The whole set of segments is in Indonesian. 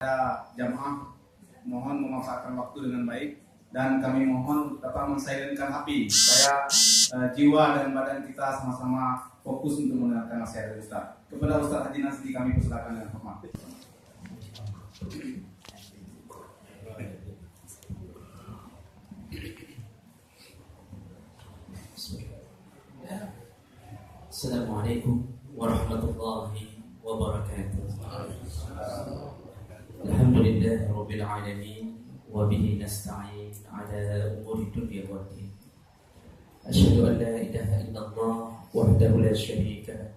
Jamaah mohon memanfaatkan waktu dengan baik dan kami mohon dapat mensilenkan api supaya jiwa dan badan kita sama-sama fokus untuk mendengarkan nasihat dari Ustaz. Kepada Ustaz Haji Nasri kami persilakan dengan hormat. Assalamualaikum warahmatullahi wabarakatuh. Alhamdulillah rabbil alamin wa bihi nasta'in ala umuri dunya waddin. Asyhadu an la ilaha illallah wahdahu la syarika lah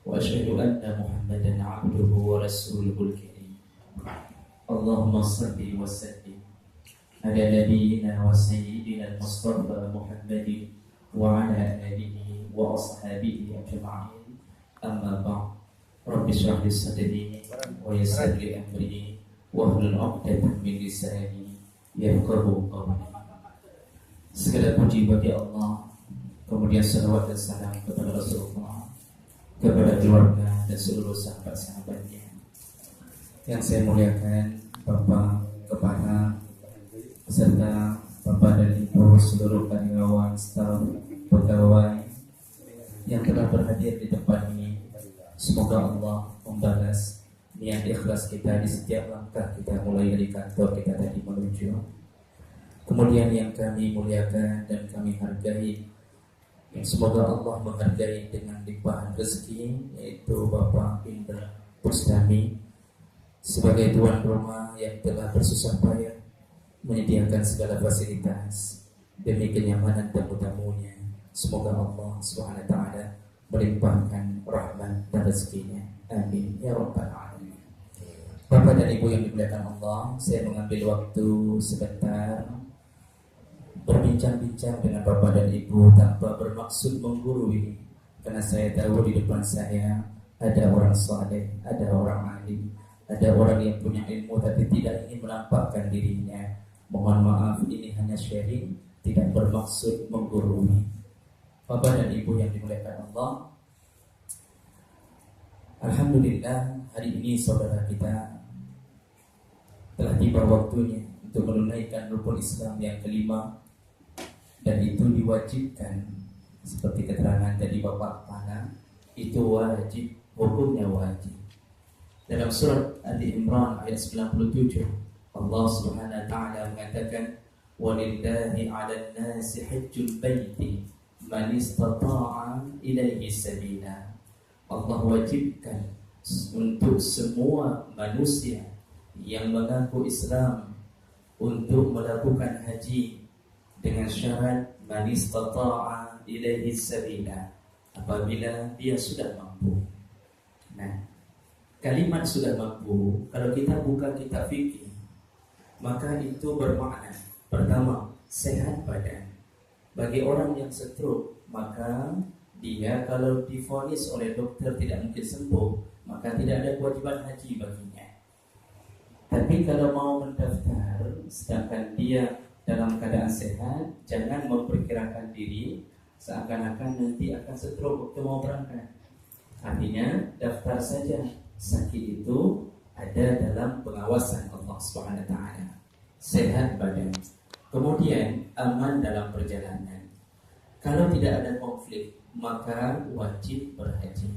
wa asyhadu anna Muhammadan 'abduhu wa rasuluhul karim. Allahumma shalli wa sallim ala nabiyyina wa sayyidina al-Mustafa Muhammadin wa ala alihi wa ashabihi ajma'in. Amma ba'd. Rabbi shrah li sadri wa yassir li amri wahlul 'uqdatam min lisani yafqahu qawli. Segala puji bagi Allah, kemudian salawat dan salam kepada Rasulullah, kepada keluarga dan seluruh sahabat-sahabatnya. Yang saya muliakan Bapak, Kepala, serta Bapak dan Ibu seluruh karyawan, staf, pegawai yang telah berhadir di tempat ini. Semoga Allah membalas niat ikhlas kita di setiap langkah kita mulai dari kantor kita tadi menuju. Kemudian yang kami muliakan dan kami hargai, semoga Allah menghargai dengan limpahan rezeki, yaitu Bapak Indra Bustami sebagai tuan rumah yang telah bersusah payah menyediakan segala fasilitas demi kenyamanan tamu-tamunya. Semoga Allah SWT melimpahkan rahmat dan rezekinya. Amin ya rabbal alamin. Bapak dan Ibu yang dimuliakan Allah, saya mengambil waktu sebentar berbincang-bincang dengan Bapak dan Ibu tanpa bermaksud menggurui, karena saya tahu di depan saya ada orang saleh, ada orang alim, ada orang yang punya ilmu tapi tidak ingin menampakkan dirinya. Mohon maaf, ini hanya sharing, tidak bermaksud menggurui. Bapak dan Ibu yang dimuliakan Allah, alhamdulillah hari ini saudara kita telah tiba waktunya untuk menunaikan rukun Islam yang kelima, dan itu diwajibkan seperti keterangan dari Bapak Kepala, itu wajib, hukumnya wajib. Dalam surat Ali Imran ayat 97, Allah Subhanahu wa taala mengatakan, walillahi 'alan nasi hajjul baiti man istata'a ilaihi sabila. Allah wajibkan untuk semua manusia yang mengaku Islam untuk melakukan haji dengan syarat man istata'a ilaihi sabila, apabila dia sudah mampu. Nah, kalimat sudah mampu, kalau kita buka kitab fikih, maka itu bermakna pertama, sehat badan. Bagi orang yang stroke, maka dia kalau divonis oleh dokter tidak mungkin sembuh, maka tidak ada kewajiban haji baginya. Tapi kalau mau mendaftar sedangkan dia dalam keadaan sehat, jangan memperkirakan diri seakan-akan nanti akan stroke waktu mau berangkat. Artinya daftar saja. Sakit itu ada dalam pengawasan Allah Subhanahu wa taala. Sehat badan. Kemudian aman dalam perjalanan. Kalau tidak ada konflik, maka wajib berhaji.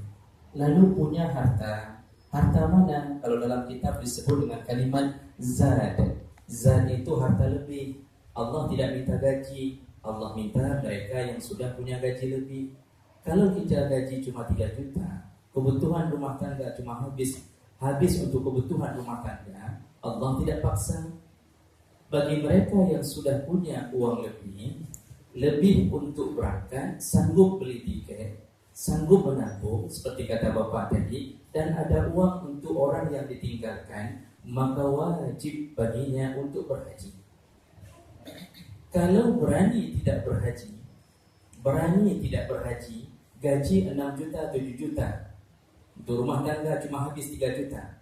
Lalu punya harta. Harta mana? Kalau dalam kitab disebut dengan kalimat zad. Zad itu harta lebih. Allah tidak minta gaji. Allah minta mereka yang sudah punya gaji lebih. Kalau kita gaji cuma 3 juta, kebutuhan rumah tangga cuma habis untuk kebutuhan rumah tangga, Allah tidak paksa. Bagi mereka yang sudah punya uang lebih untuk berangkat, sanggup beli tiket, sanggup menabung seperti kata Bapak tadi, dan ada uang untuk orang yang ditinggalkan, maka wajib baginya untuk berhaji. Kalau berani tidak berhaji, gaji 6 juta, 7 juta, untuk rumah tangga cuma habis 3 juta,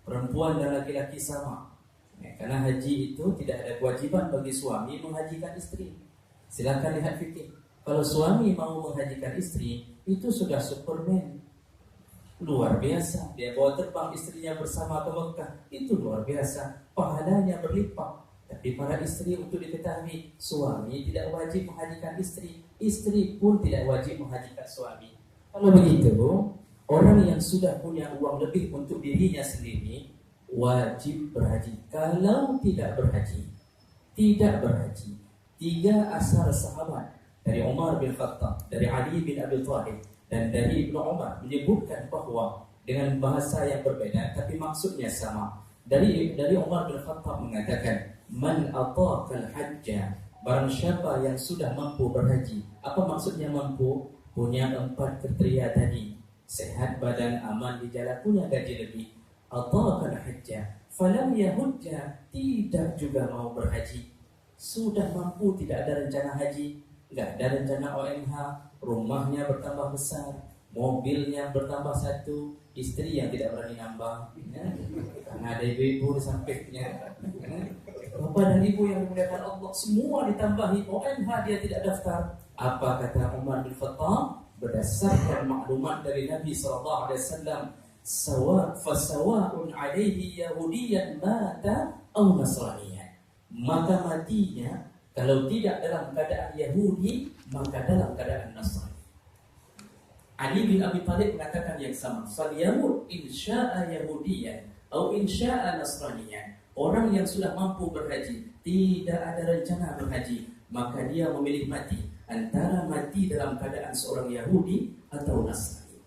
perempuan dan laki-laki sama. Karena haji itu tidak ada kewajiban bagi suami menghajikan istri. Silakan lihat fikih. Kalau suami mau menghajikan istri, itu sudah Superman. luar biasa. Dia bawa terbang istrinya bersama ke Mekah, itu luar biasa, pahalanya berlipat. Tapi para istri untuk diketahui, suami tidak wajib menghajikan istri, istri pun tidak wajib menghajikan suami. Kalau begitu, orang yang sudah punya uang lebih untuk dirinya sendiri wajib berhaji. Kalau tidak berhaji, tidak berhaji. 3 asar sahabat dari Umar bin Khattab, dari Ali bin Abi Thalib, dan dari Ibnu Umar menyebutkan bahwa dengan bahasa yang berbeda tapi maksudnya sama. Dari Umar bin Khattab mengatakan, man ataqal hajja, barang siapa yang sudah mampu berhaji. Apa maksudnya mampu? Punya 4 kriteria tadi: sehat badan, aman di jalan, punya gaji lebih. Ataqal hajja falam yahujja, tidak juga mau berhaji. Sudah mampu, tidak ada rencana haji, enggak ada rencana OMH, rumahnya bertambah besar, mobilnya bertambah 1, istri yang tidak berani nambah, ya, karena ada ibu-ibu di sampingnya, ya. Bapak dan ibu yang dimuliakan Allah, semua ditambahi, OMH dia tidak daftar. Apa kata Umar bin Khattab? Berdasarkan maklumat dari Nabi SAW, fasawa'un alaihi yahudiyan mata au nasraniyan, maka matinya kalau tidak dalam keadaan Yahudi, maka dalam keadaan Nasrani. Ali bin Abi Thalib mengatakan yang sama, falyamut insya'a yahudiyan atau insya'a nasraniyan. Orang yang sudah mampu berhaji, tidak ada rencana berhaji, maka dia memilih mati antara mati dalam keadaan seorang Yahudi atau Nasrani.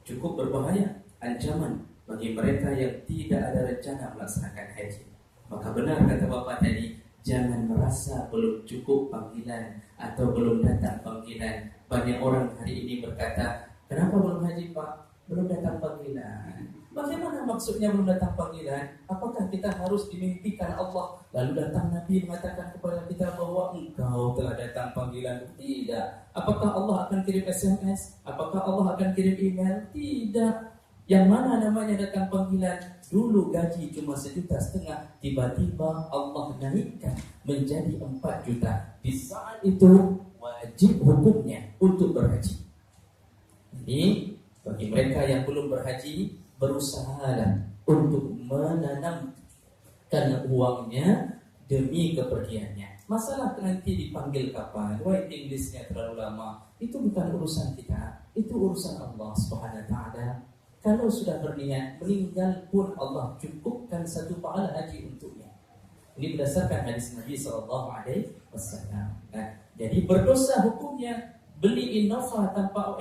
Cukup berbahaya, ancaman bagi mereka yang tidak ada rencana melaksanakan haji. Maka benar kata Bapak tadi, jangan merasa belum cukup panggilan atau belum datang panggilan. Banyak orang hari ini berkata, kenapa belum haji Pak? Belum datang panggilan. Bagaimana maksudnya belum datang panggilan? Apakah kita harus dimimpikan Allah lalu datang Nabi mengatakan kepada kita bahwa engkau telah datang panggilan? Tidak. Apakah Allah akan kirim SMS? Apakah Allah akan kirim email? Tidak. Yang mana namanya datang panggilan? Dulu gaji cuma 1,5 juta, tiba-tiba Allah naikkan menjadi 4 juta. Di saat itu wajib hukumnya untuk berhaji. Ini bagi mereka yang belum berhaji, berusahalah untuk menanamkan uangnya demi kepergiannya. Masalah nanti dipanggil kapan, waiting listnya terlalu lama, itu bukan urusan kita, itu urusan Allah Subhanahu wa Ta'ala. Kalau sudah berniat meninggal pun Allah cukupkan 1 pahala haji untuknya. Ini berdasarkan hadis Nabi SAW. Nah, jadi berdosa hukumnya beli Innova tanpa